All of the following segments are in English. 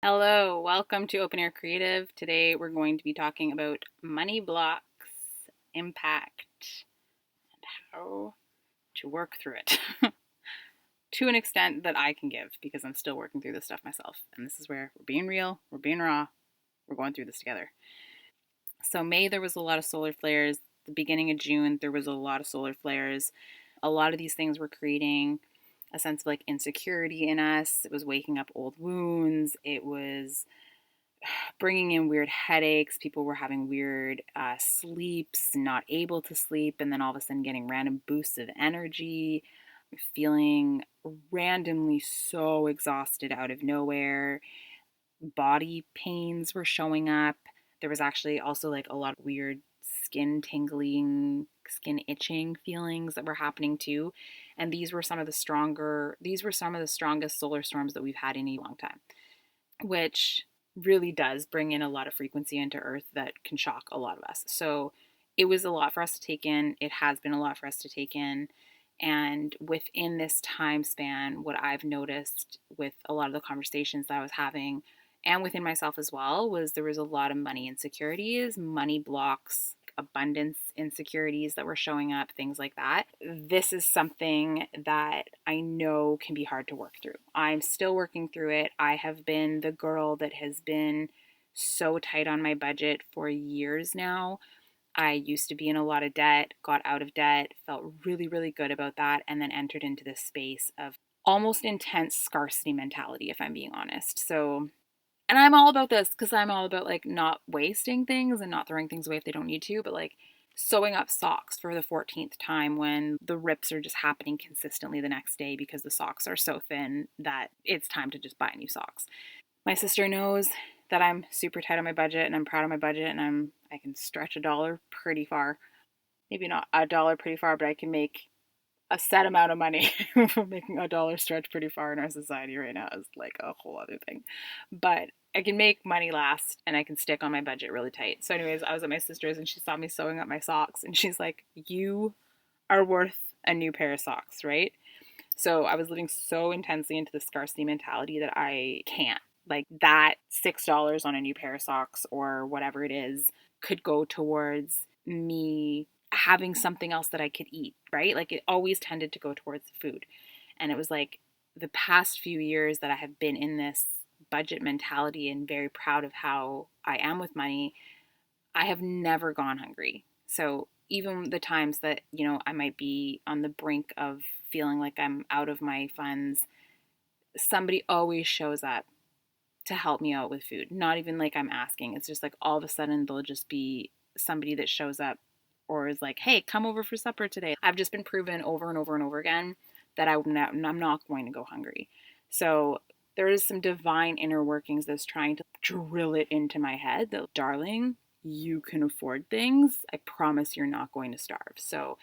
Hello, welcome to Open Air Creative. Today we're going to be talking about money blocks, impact, and how to work through it to an extent that I can give because I'm still working through this stuff myself. And this is where we're being real, we're being raw, we're going through this together. So, May, there was a lot of solar flares. The beginning of June, there was a lot of solar flares. A lot of these things were creating a sense of like insecurity in us. It was waking up old wounds. It was bringing in weird headaches. People were having weird sleeps, not able to sleep, and then all of a sudden getting random boosts of energy, feeling randomly so exhausted out of nowhere. Body pains were showing up. There was actually also like a lot of weird skin tingling, skin itching feelings that were happening too. And these were some of the strongest solar storms that we've had in a long time, which really does bring in a lot of frequency into Earth that can shock a lot of us. So it was a lot for us to take in. It has been a lot for us to take in. And within this time span, what I've noticed with a lot of the conversations that I was having and within myself as well was there was a lot of money insecurities, money blocks, abundance insecurities that were showing up, things like that. This is something that I know can be hard to work through. I'm still working through it. I have been the girl that has been so tight on my budget for years now. I used to be in a lot of debt, got out of debt, felt really, really good about that, and then entered into this space of almost intense scarcity mentality, if I'm being honest. So, and I'm all about this because I'm all about like not wasting things and not throwing things away if they don't need to, but like sewing up socks for the 14th time when the rips are just happening consistently the next day because the socks are so thin that it's time to just buy new socks. My sister knows that I'm super tight on my budget and I'm proud of my budget and I can stretch a dollar pretty far. Maybe not a dollar pretty far, but I can make a set amount of money. Making a dollar stretch pretty far in our society right now is like a whole other thing. But I can make money last and I can stick on my budget really tight. So, anyways, I was at my sister's and she saw me sewing up my socks and she's like, "You are worth a new pair of socks, right?" So I was living so intensely into the scarcity mentality that I can't. Like that $6 on a new pair of socks or whatever it is could go towards me having something else that I could eat, right? Like it always tended to go towards food. And it was like the past few years that I have been in this budget mentality and very proud of how I am with money, I have never gone hungry. So even the times that, I might be on the brink of feeling like I'm out of my funds, somebody always shows up to help me out with food. Not even like I'm asking. It's just like all of a sudden there'll just be somebody that shows up or is like, "Hey, come over for supper today." I've just been proven over and over and over again that I'm not going to go hungry. So there is some divine inner workings that's trying to drill it into my head that, darling, you can afford things. I promise you're not going to starve. So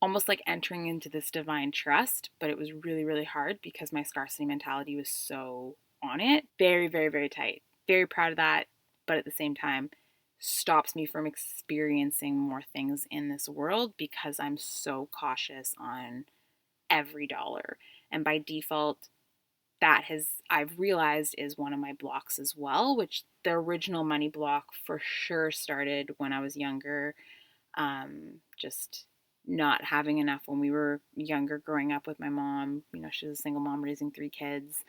almost like entering into this divine trust, but it was really, really hard because my scarcity mentality was so on it. Very, very, very tight. Very proud of that, but at the same time, stops me from experiencing more things in this world because I'm so cautious on every dollar. And by default, I've realized is one of my blocks as well, which the original money block for sure started when I was younger. Just not having enough when we were younger growing up with my mom. She was a single mom raising 3 kids.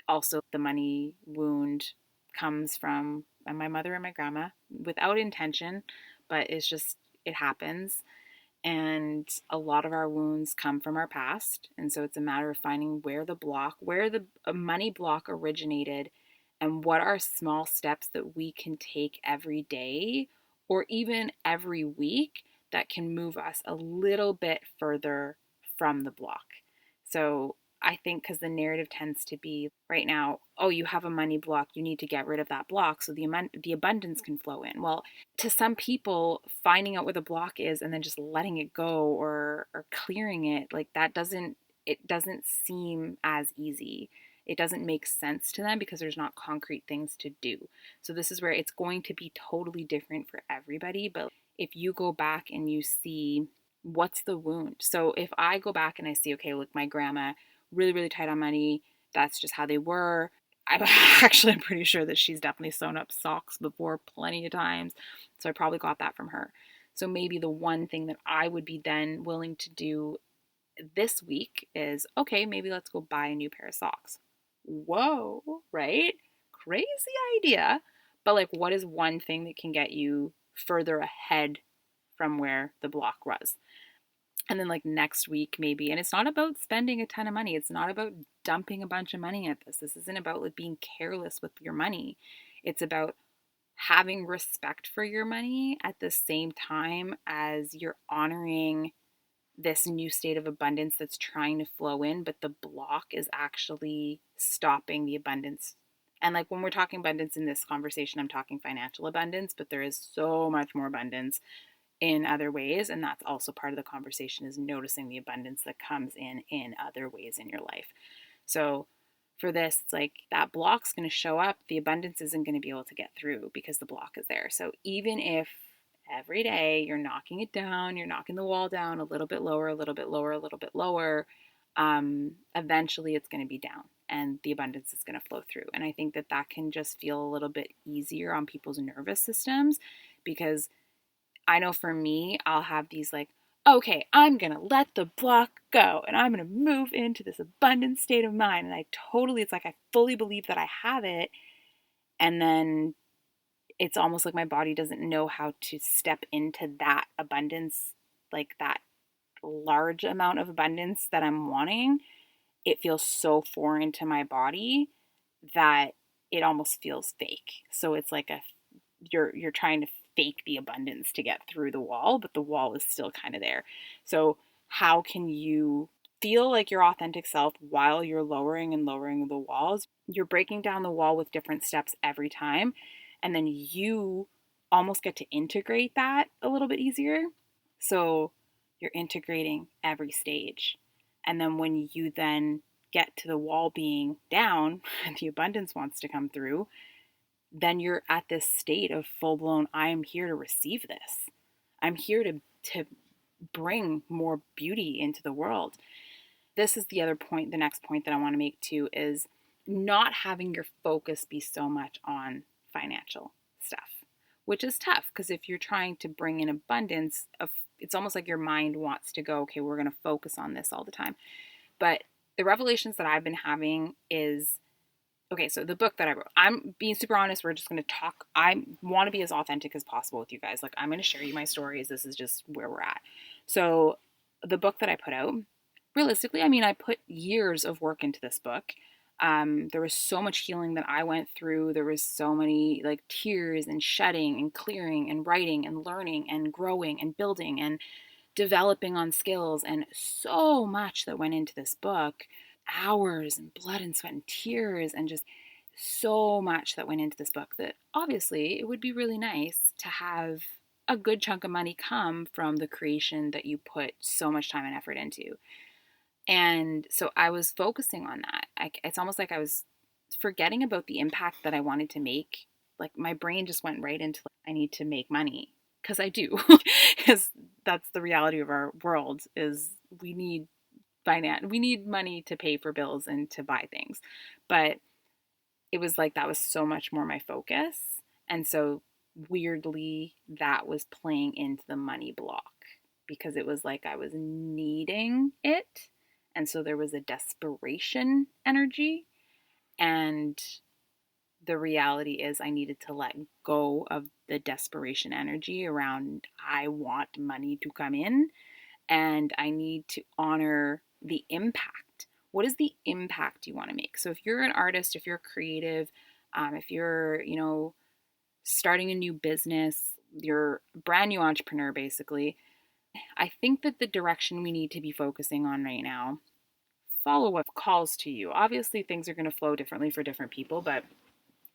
Also, the money wound comes from my mother and my grandma without intention, but it happens. And a lot of our wounds come from our past. And so it's a matter of finding where the money block originated and what are small steps that we can take every day or even every week that can move us a little bit further from the block. So I think because the narrative tends to be right now, oh, you have a money block, you need to get rid of that block so the abundance can flow in. Well, to some people, finding out where the block is and then just letting it go or clearing it, like it doesn't seem as easy. It doesn't make sense to them because there's not concrete things to do. So this is where it's going to be totally different for everybody. But if you go back and you see what's the wound. So if I go back and I see, okay, look, my grandma, really, really tight on money. That's just how they were. I'm pretty sure that she's definitely sewn up socks before plenty of times. So I probably got that from her. So maybe the one thing that I would be then willing to do this week is, okay, maybe let's go buy a new pair of socks. Whoa, right? Crazy idea. But like, what is one thing that can get you further ahead from where the block was? And then like next week maybe, and it's not about spending a ton of money, it's not about dumping a bunch of money at this isn't about like being careless with your money. It's about having respect for your money at the same time as you're honoring this new state of abundance that's trying to flow in, but the block is actually stopping the abundance. And like when we're talking abundance in this conversation, I'm talking financial abundance, but there is so much more abundance in other ways, and that's also part of the conversation, is noticing the abundance that comes in other ways in your life. So for this, it's like that block's going to show up, the abundance isn't going to be able to get through because the block is there. So even if every day you're knocking it down, you're knocking the wall down a little bit lower, a little bit lower, a little bit lower, eventually it's going to be down and the abundance is going to flow through. And I think that that can just feel a little bit easier on people's nervous systems, because I know for me, I'll have these like, okay, I'm going to let the block go and I'm going to move into this abundant state of mind. And it's like I fully believe that I have it. And then it's almost like my body doesn't know how to step into that abundance, like that large amount of abundance that I'm wanting. It feels so foreign to my body that it almost feels fake. So it's like you're trying to fake the abundance to get through the wall, but the wall is still kind of there. So how can you feel like your authentic self while you're lowering and lowering the walls? You're breaking down the wall with different steps every time, and then you almost get to integrate that a little bit easier. So you're integrating every stage. And then when you then get to the wall being down and the abundance wants to come through, then you're at this state of full blown, I am here to receive this. I'm here to bring more beauty into the world. This is the other point, the next point that I want to make too, is not having your focus be so much on financial stuff, which is tough because if you're trying to bring in abundance, it's almost like your mind wants to go, okay, we're going to focus on this all the time. But the revelations that I've been having is, okay, so the book that I wrote, I'm being super honest. We're just going to talk. I want to be as authentic as possible with you guys. Like, I'm going to share you my stories. This is just where we're at. So the book that I put out, realistically, I mean, I put years of work into this book. There was so much healing that I went through. There was so many like tears and shedding and clearing and writing and learning and growing and building and developing on skills, and so much that went into this book. Hours and blood and sweat and tears, and just so much that went into this book that obviously it would be really nice to have a good chunk of money come from the creation that you put so much time and effort into. And so I was focusing on that. It's almost like I was forgetting about the impact that I wanted to make. Like my brain just went right into like, I need to make money, because I do. Because that's the reality of our world, is we need we need money to pay for bills and to buy things. But it was like that was so much more my focus. And so weirdly, that was playing into the money block, because it was like I was needing it. And so there was a desperation energy. And the reality is I needed to let go of the desperation energy around I want money to come in, and I need to honor the impact. What is the impact you want to make? So if you're an artist, if you're creative, if you're, starting a new business, you're a brand new entrepreneur, basically, I think that the direction we need to be focusing on right now, follow what calls to you. Obviously, things are going to flow differently for different people, but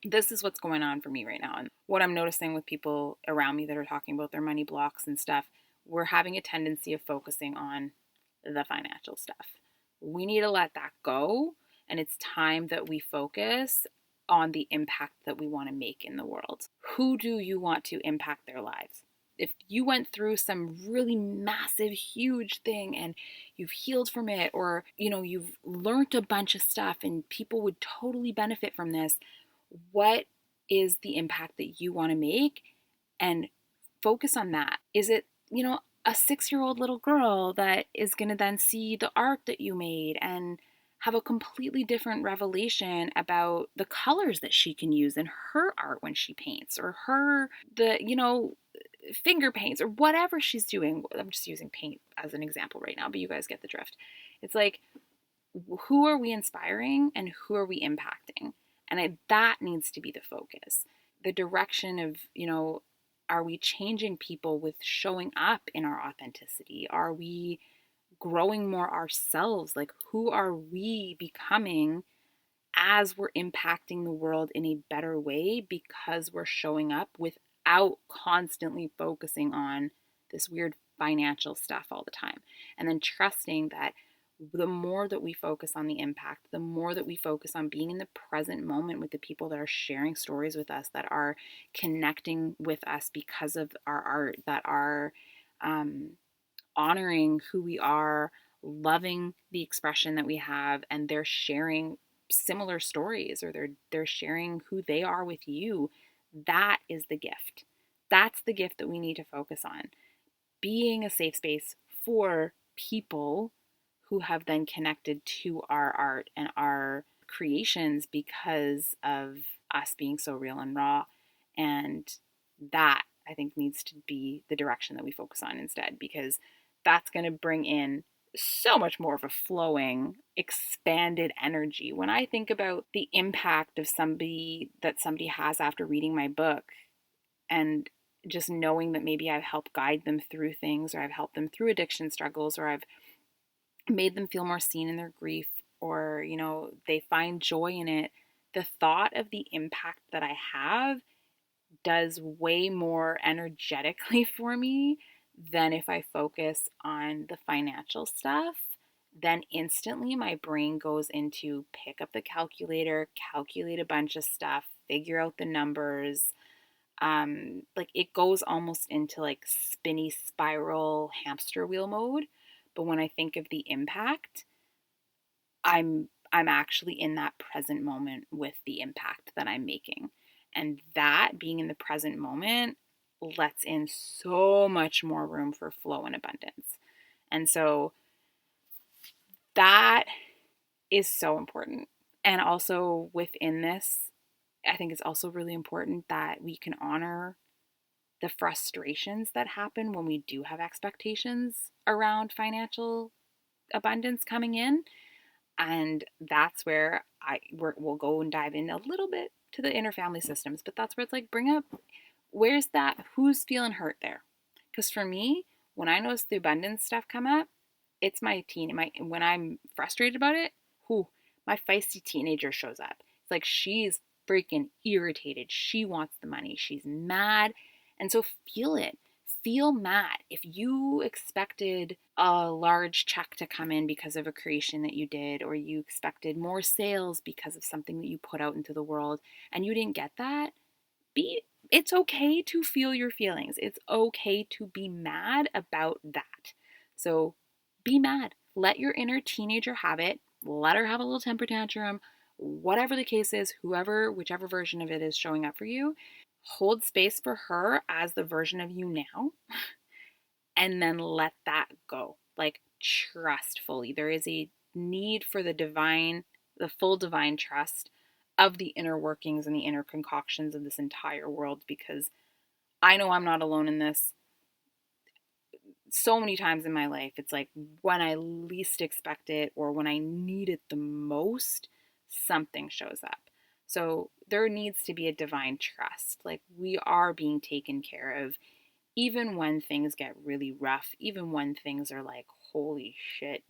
this is what's going on for me right now. And what I'm noticing with people around me that are talking about their money blocks and stuff, we're having a tendency of focusing on the financial stuff. We need to let that go. And it's time that we focus on the impact that we want to make in the world. Who do you want to impact their lives? if you went through some really massive, huge thing and you've healed from it, or, you've learned a bunch of stuff and people would totally benefit from this, what is the impact that you want to make? And focus on that. Is it, a 6-year-old little girl that is going to then see the art that you made and have a completely different revelation about the colors that she can use in her art when she paints, or finger paints, or whatever she's doing. I'm just using paint as an example right now, but you guys get the drift. It's like, who are we inspiring and who are we impacting? And that needs to be the focus. The direction of, are we changing people with showing up in our authenticity? Are we growing more ourselves? Like, who are we becoming as we're impacting the world in a better way because we're showing up without constantly focusing on this weird financial stuff all the time? And then trusting that the more that we focus on the impact, the more that we focus on being in the present moment with the people that are sharing stories with us, that are connecting with us because of our art, that are honoring who we are, loving the expression that we have, and they're sharing similar stories, or they're sharing who they are with you. That is the gift. That's the gift that we need to focus on. Being a safe space for people who have then connected to our art and our creations because of us being so real and raw. And that, I think, needs to be the direction that we focus on instead, because that's going to bring in so much more of a flowing, expanded energy. When I think about the impact of somebody has after reading my book, and just knowing that maybe I've helped guide them through things, or I've helped them through addiction struggles, or I've made them feel more seen in their grief, or, they find joy in it, the thought of the impact that I have does way more energetically for me than if I focus on the financial stuff. Then instantly my brain goes into pick up the calculator, calculate a bunch of stuff, figure out the numbers. Like, it goes almost into like spinny spiral hamster wheel mode. But when I think of the impact, I'm actually in that present moment with the impact that I'm making. And that, being in the present moment, lets in so much more room for flow and abundance. And so that is so important. And also within this, I think it's also really important that we can honor the frustrations that happen when we do have expectations around financial abundance coming in. And that's where we'll go and dive in a little bit to the inner family systems. But that's where it's like, bring up, who's feeling hurt there? Because for me, when I notice the abundance stuff come up, it's my when I'm frustrated about it, my feisty teenager shows up. It's like, she's freaking irritated. She wants the money. She's mad. And so feel it. Feel mad. If you expected a large check to come in because of a creation that you did, or you expected more sales because of something that you put out into the world, and you didn't get that, it's okay to feel your feelings. It's okay to be mad about that. So be mad. Let your inner teenager have it. Let her have a little temper tantrum. Whatever the case is, whichever version of it is showing up for you, hold space for her as the version of you now, and then let that go. Like, trust fully. There is a need for the full divine trust of the inner workings and the inner concoctions of this entire world, because I know I'm not alone in this. So many times in my life, it's like, when I least expect it, or when I need it the most, something shows up. So there needs to be a divine trust. Like, we are being taken care of, even when things get really rough, even when things are like, holy shit,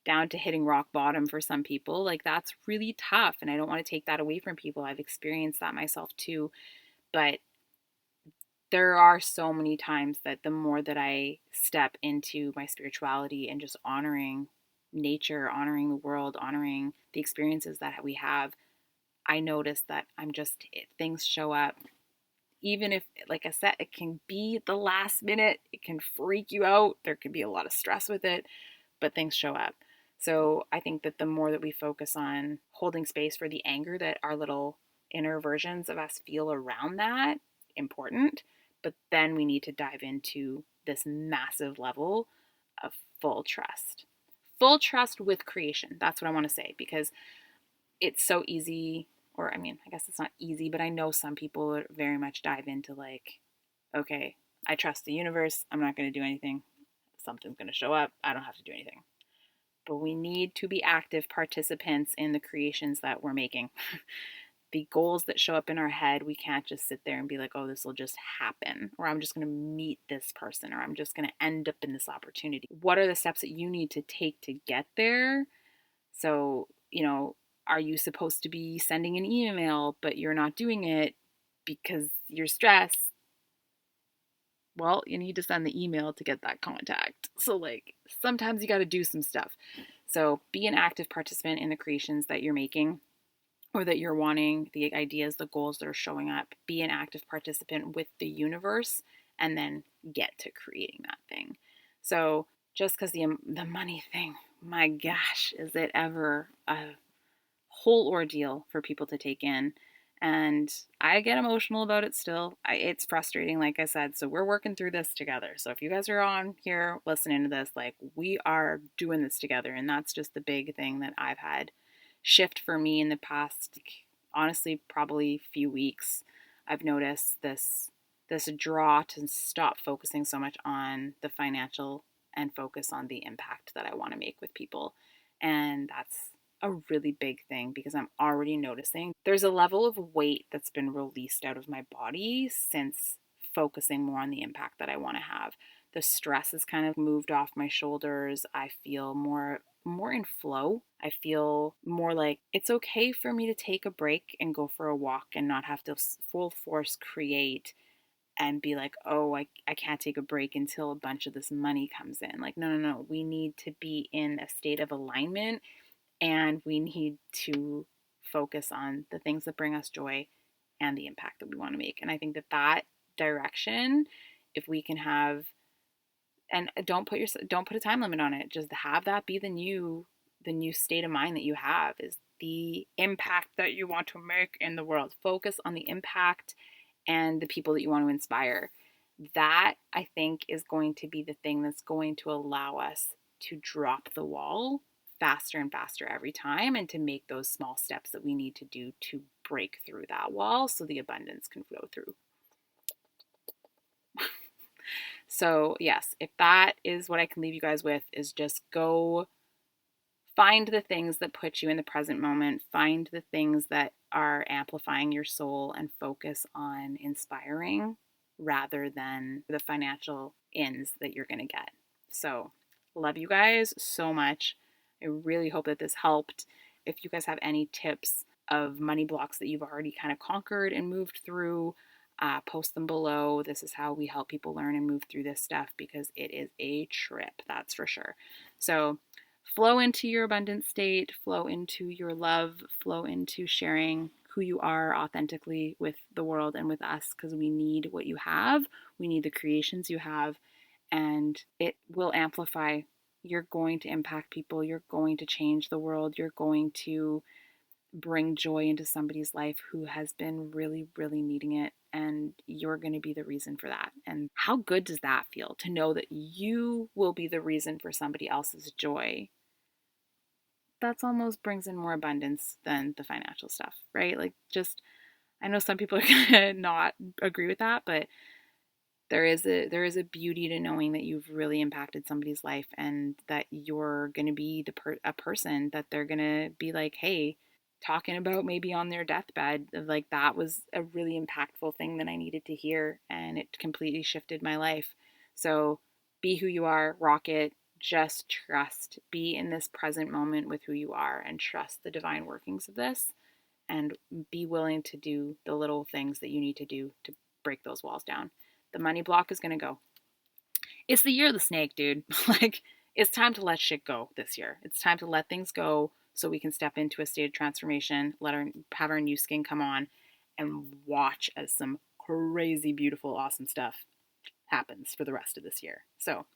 down to hitting rock bottom for some people. Like, that's really tough. And I don't want to take that away from people. I've experienced that myself too. But there are so many times that the more that I step into my spirituality and just honoring nature, honoring the world, honoring the experiences that we have, I notice that things show up even if, like I said, it can be the last minute, it can freak you out. There can be a lot of stress with it, but things show up. So I think that the more that we focus on holding space for the anger that our little inner versions of us feel around that, important. But then we need to dive into this massive level of full trust. Full trust with creation. That's what I want to say, because it's so easy, or I mean, I guess it's not easy, but I know some people very much dive into like, okay, I trust the universe. I'm not going to do anything. Something's going to show up. I don't have to do anything. But we need to be active participants in the creations that we're making. The goals that show up in our head, we can't just sit there and be like, oh, this will just happen, or I'm just going to meet this person, or I'm just going to end up in this opportunity. What are the steps that you need to take to get there? So, are you supposed to be sending an email, but you're not doing it because you're stressed? Well, you need to send the email to get that contact. So, like, sometimes you got to do some stuff. So, be an active participant in the creations that you're making or that you're wanting, the ideas, the goals that are showing up. Be an active participant with the universe and then get to creating that thing. So, just because the money thing, my gosh, is it ever a whole ordeal for people to take in? And I get emotional about it still. It's frustrating, like I said. So we're working through this together. So if you guys are on here listening to this, like, we are doing this together. And that's just the big thing that I've had shift for me in the past, honestly, probably few weeks. I've noticed this draw to stop focusing so much on the financial and focus on the impact that I want to make with people. And that's a really big thing, because I'm already noticing there's a level of weight that's been released out of my body since focusing more on the impact that I want to have. The stress has kind of moved off my shoulders. I feel more in flow. I feel more like it's okay for me to take a break and go for a walk and not have to full force create and be like, oh, I can't take a break until a bunch of this money comes in. Like, no, no, no. We need to be in a state of alignment, and we need to focus on the things that bring us joy and the impact that we want to make. And I think that direction, if we can have, and don't put a time limit on it, just have that be the new state of mind that you have, is the impact that you want to make in the world. Focus on the impact and the people that you want to inspire. That, I think, is going to be the thing that's going to allow us to drop the wall faster and faster every time, and to make those small steps that we need to do to break through that wall so the abundance can flow through. So, yes, if that is what I can leave you guys with, is just go find the things that put you in the present moment, find the things that are amplifying your soul, and focus on inspiring rather than the financial ins that you're going to get. So, love you guys so much. I really hope that this helped. If you guys have any tips of money blocks that you've already kind of conquered and moved through, post them below. This is how we help people learn and move through this stuff, because it is a trip, that's for sure. So, flow into your abundant state, flow into your love, flow into sharing who you are authentically with the world and with us, because we need what you have. We need the creations you have, and it will amplify. You're going to impact people. You're going to change the world. You're going to bring joy into somebody's life who has been really, really needing it. And you're going to be the reason for that. And how good does that feel, to know that you will be the reason for somebody else's joy? That's almost brings in more abundance than the financial stuff, right? Like, just, I know some people are gonna not agree with that, but there is a beauty to knowing that you've really impacted somebody's life, and that you're gonna be a person that they're gonna be like, hey, talking about maybe on their deathbed, like, that was a really impactful thing that I needed to hear, and it completely shifted my life. So be who you are, rock it. Just trust, be in this present moment with who you are, and trust the divine workings of this, and be willing to do the little things that you need to do to break those walls down. The money block is going to go. It's the year of the snake, dude. Like, it's time to let shit go this year. It's time to let things go so we can step into a state of transformation, have our new skin come on, and watch as some crazy, beautiful, awesome stuff happens for the rest of this year. So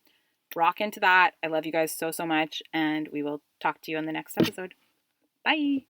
rock into that. I love you guys so, so much, and we will talk to you on the next episode. Bye.